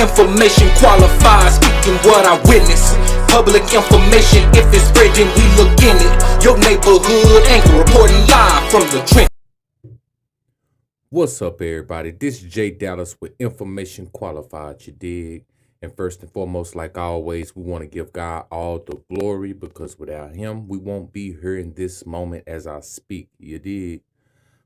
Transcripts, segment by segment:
information qualified, speaking what I witness. Public information, if it's spreading, we look in it. Your neighborhood anchor reporting live from the trench. What's up, everybody? This is Jay Dallas with Information Qualified, you dig? And first and foremost, like always, we want to give God all the glory, because without him, we won't be here in this moment as I speak, you dig?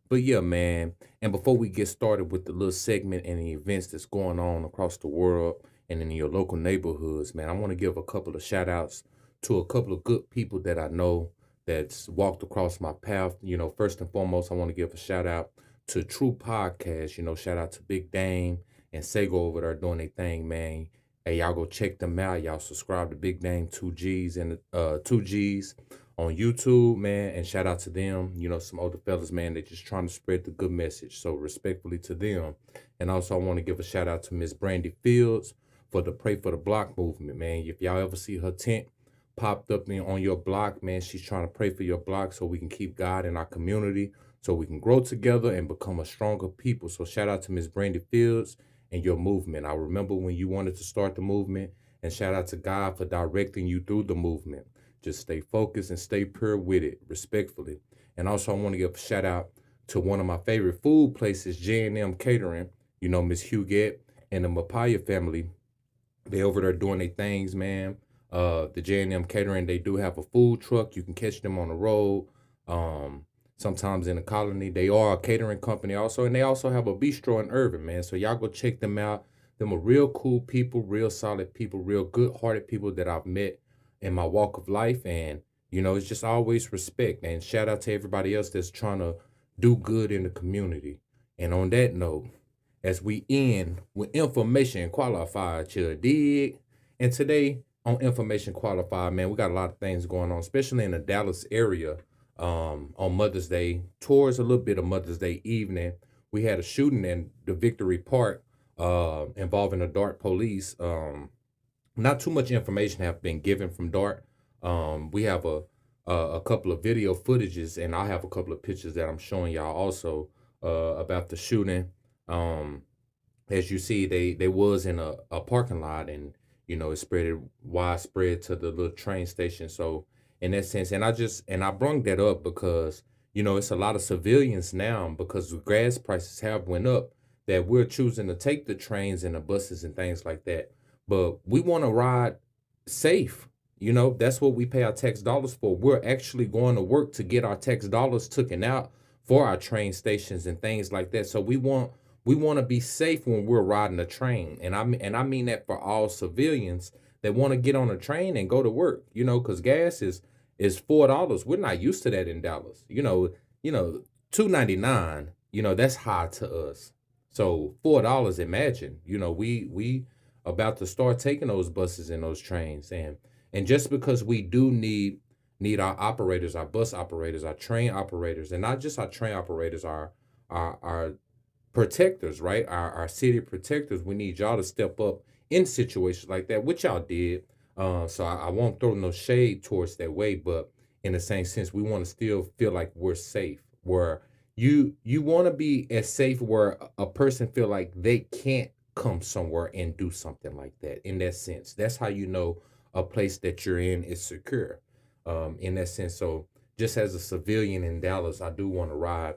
But yeah, man, and before we get started with the little segment and the events that's going on across the world and in your local neighborhoods, man, I want to give a couple of shout outs to a couple of good people that I know that's walked across my path. You know, first and foremost, I want to give a shout out to True Podcast. You know, shout out to Big Dame and Sego over there doing their thing, man. Hey, y'all go check them out. Y'all subscribe to Big Dame 2Gs and 2Gs on YouTube, man, and shout out to them. You know, some older fellas, man, they just trying to spread the good message. So respectfully to them. And also I want to give a shout out to Miss Brandy Fields for the Pray for the Block movement, man. If y'all ever see her tent popped up on your block, man, she's trying to pray for your block so we can keep God in our community, so we can grow together and become a stronger people. So shout out to Miss Brandy Fields and your movement. I remember when you wanted to start the movement, and shout out to God for directing you through the movement. Just stay focused and stay pure with it, respectfully. And also I want to give a shout out to one of my favorite food places, J&M Catering. You know, Miss Huguette and the Mapaya family. They over there doing their things, man. The J&M Catering, they do have a food truck. You can catch them on the road. Sometimes in the colony. They are a catering company also. And they also have a bistro in Irving, man. So y'all go check them out. Them are real cool people, real solid people, real good-hearted people that I've met in my walk of life. And, you know, it's just always respect. And shout out to everybody else that's trying to do good in the community. And on that note, as we end with Information Qualified, you dig? And today on Information Qualified, man, we got a lot of things going on, especially in the Dallas area. On Mother's Day, towards a little bit of Mother's Day evening, we had a shooting in the Victory Park involving the Dart police. Not too much information have been given from Dart. We have a couple of video footages, and I have a couple of pictures that I'm showing y'all also about the shooting. As you see, they was in a parking lot, and you know, it spread widespread to the little train station. So in that sense, and I brung that up because, you know, it's a lot of civilians now, because the gas prices have went up, that we're choosing to take the trains and the buses and things like that. But we want to ride safe. You know, that's what we pay our tax dollars for. We're actually going to work to get our tax dollars taken out for our train stations and things like that. So we want to be safe when we're riding a train. And I mean that for all civilians that want to get on a train and go to work, you know, because gas is $4. We're not used to that in Dallas. You know, $2.99, you know, that's high to us. So $4, imagine, you know, we about to start taking those buses and those trains. And just because we do need our operators, our bus operators, our train operators, and not just our train operators, our protectors, right? Our city protectors, we need y'all to step up in situations like that, which y'all did. So I won't throw no shade towards that way, but in the same sense, we want to still feel like we're safe, where you want to be as safe where a person feel like they can't come somewhere and do something like that. In that sense, that's how you know a place that you're in is secure. In that sense, so just as a civilian in Dallas, I do want to ride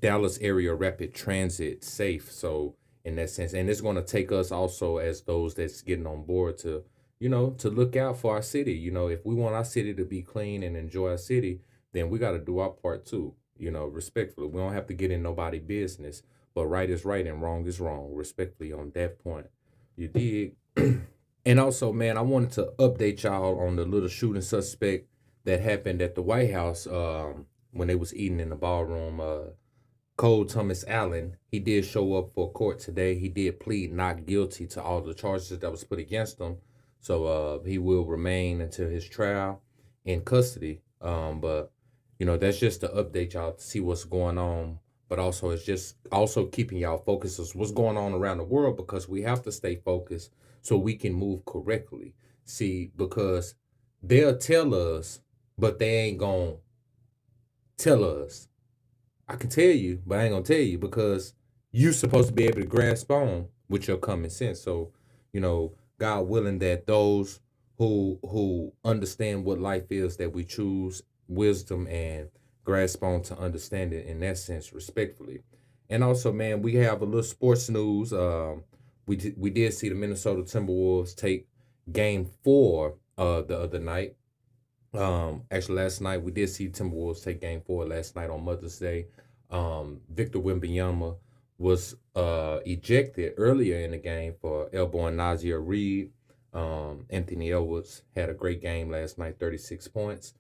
Dallas area rapid transit safe. So in that sense, and it's going to take us also as those that's getting on board to, you know, to look out for our city. You know, if we want our city to be clean and enjoy our city, then we got to do our part too, you know, respectfully. We don't have to get in nobody's business, but right is right and wrong is wrong, respectfully on that point. You dig? And also, man, I wanted to update y'all on the little shooting suspect that happened at the White House when they was eating in the ballroom. Cole Thomas Allen, he did show up for court today. He did plead not guilty to all the charges that was put against him. So he will remain until his trial in custody. But, you know, that's just to update y'all to see what's going on. But also, it's just also keeping y'all focused on what's going on around the world, because we have to stay focused so we can move correctly. See, because they'll tell us, but they ain't going to tell us. I can tell you, but I ain't going to tell you, because you're supposed to be able to grasp on with your common sense. So, you know, God willing that those who understand what life is, that we choose wisdom and grasp on to understand it in that sense respectfully. And also, man, we have a little sports news. We did see the Minnesota Timberwolves take game 4 the other night. Actually, last night we did see Timberwolves take game 4 last night on Mother's Day. Victor Wembanyama was ejected earlier in the game for elbowing Nazir Reed. Anthony Edwards had a great game last night, 36 points.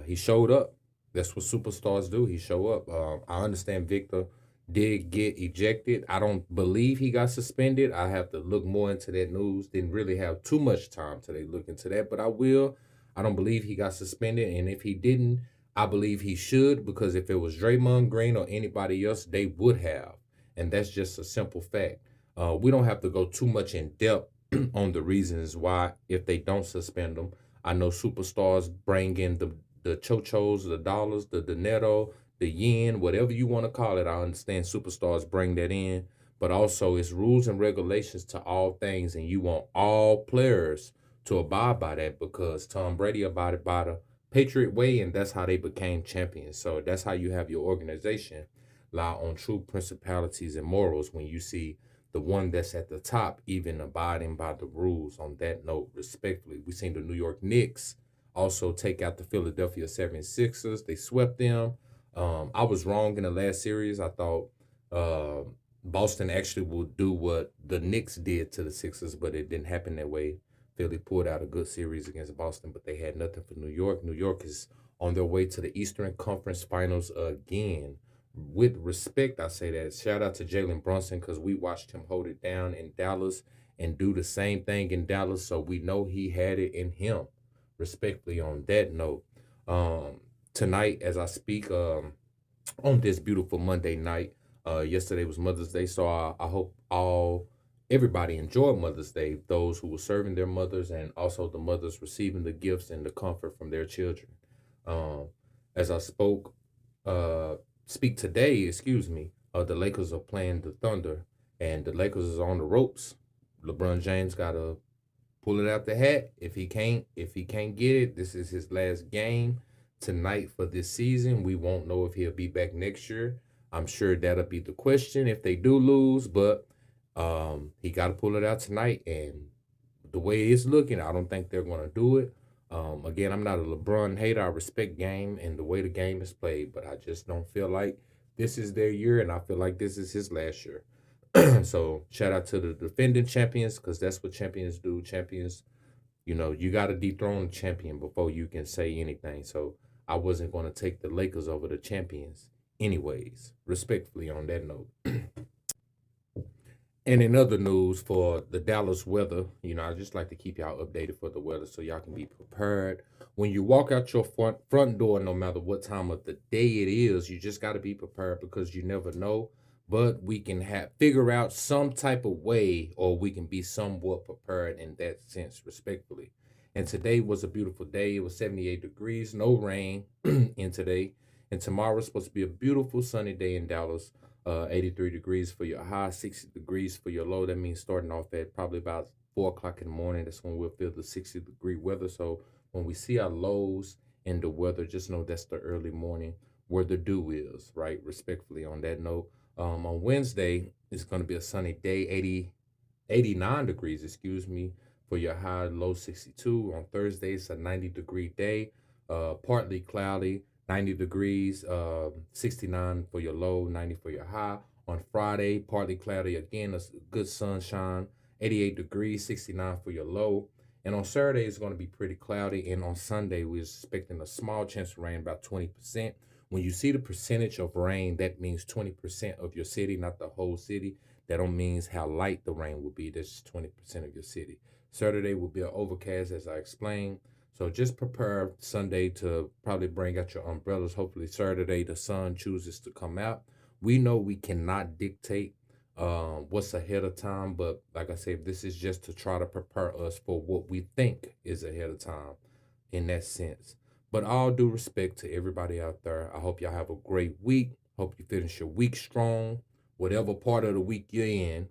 He showed up. That's what superstars do. He show up. I understand Victor did get ejected. I don't believe he got suspended. I have to look more into that news. Didn't really have too much time today look into that, but I will. I don't believe he got suspended, and if he didn't, I believe he should, because if it was Draymond Green or anybody else, they would have, and that's just a simple fact. We don't have to go too much in depth on the reasons why if they don't suspend them. I know superstars bring in the chochos, the dollars, the dinero, the yen, whatever you want to call it. I understand superstars bring that in, but also it's rules and regulations to all things, and you want all players to abide by that, because Tom Brady abided by the Patriot way, and that's how they became champions. So that's how you have your organization lie on true principalities and morals when you see the one that's at the top even abiding by the rules. On that note, respectfully, we seen the New York Knicks also take out the Philadelphia 76ers. They swept them. I was wrong in the last series. I thought Boston actually would do what the Knicks did to the Sixers, but it didn't happen that way. Philly pulled out a good series against Boston, but they had nothing for New York. New York is on their way to the Eastern Conference Finals again. With respect, I say that. Shout out to Jalen Brunson, because we watched him hold it down in Dallas and do the same thing in Dallas, so we know he had it in him. Respectfully, on that note, tonight as I speak, on this beautiful Monday night, yesterday was Mother's Day, so I hope everybody enjoyed Mother's Day, those who were serving their mothers and also the mothers receiving the gifts and the comfort from their children. As I speak today, the Lakers are playing the Thunder, and the Lakers is on the ropes. LeBron James got to pull it out the hat. If he can't get it, this is his last game tonight for this season. We won't know if he'll be back next year. I'm sure that'll be the question if they do lose, but he got to pull it out tonight, and the way it's looking, I don't think they're going to do it. Again, I'm not a LeBron hater. I respect game and the way the game is played, but I just don't feel like this is their year, and I feel like this is his last year. So shout out to the defending champions, because that's what champions do. Champions, you got to dethrone the champion before you can say anything. So I wasn't going to take the Lakers over the champions anyways, respectfully on that note. And in other news for the Dallas weather, I just like to keep y'all updated for the weather so y'all can be prepared. When you walk out your front door, no matter what time of the day it is, you just got to be prepared, because you never know. But we can figure out some type of way, or we can be somewhat prepared in that sense, respectfully. And today was a beautiful day. It was 78 degrees, no rain in today. And tomorrow is supposed to be a beautiful sunny day in Dallas. 83 degrees for your high, 60 degrees for your low. That means starting off at probably about 4 o'clock in the morning. That's when we'll feel the 60-degree weather. So when we see our lows in the weather, just know that's the early morning where the dew is, right? Respectfully on that note. On Wednesday, it's going to be a sunny day, 89 degrees, for your high, low 62. On Thursday, it's a 90-degree day, partly cloudy. 90 degrees, 69 for your low, 90 for your high. On Friday, partly cloudy again, a good sunshine, 88 degrees, 69 for your low. And on Saturday, it's going to be pretty cloudy. And on Sunday, we're expecting a small chance of rain, about 20%. When you see the percentage of rain, that means 20% of your city, not the whole city. That don't mean how light the rain will be. That's 20% of your city. Saturday will be an overcast, as I explained. So just prepare Sunday to probably bring out your umbrellas. Hopefully Saturday the sun chooses to come out. We know we cannot dictate what's ahead of time, but like I said, this is just to try to prepare us for what we think is ahead of time in that sense. But all due respect to everybody out there, I hope y'all have a great week. Hope you finish your week strong. Whatever part of the week you're in,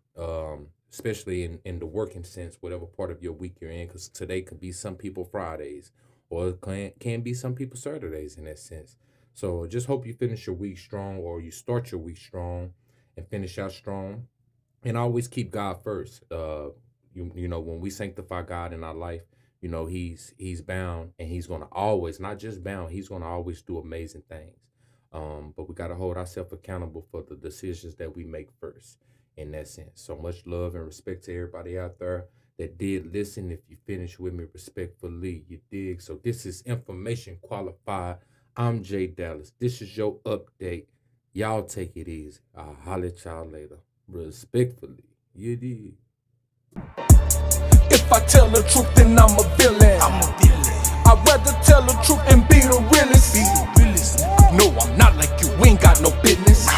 especially in the working sense, whatever part of your week you're in, because today could be some people Fridays, or it can be some people Saturdays in that sense. So just hope you finish your week strong, or you start your week strong and finish out strong. And always keep God first. You know, when we sanctify God in our life, you know, he's bound, and he's gonna always, not just bound, he's gonna always do amazing things. But we gotta hold ourselves accountable for the decisions that we make first in that sense. So much love and respect to everybody out there that did listen. If you finish with me respectfully, you dig. So this is Information Qualified. I'm Jay Dallas. This is your update. Y'all take it easy. I'll holler at y'all later. Respectfully, you dig. If I tell the truth, then I'm a villain. I'd rather tell the truth and be the realest. No, I'm not like you, ain't got no business.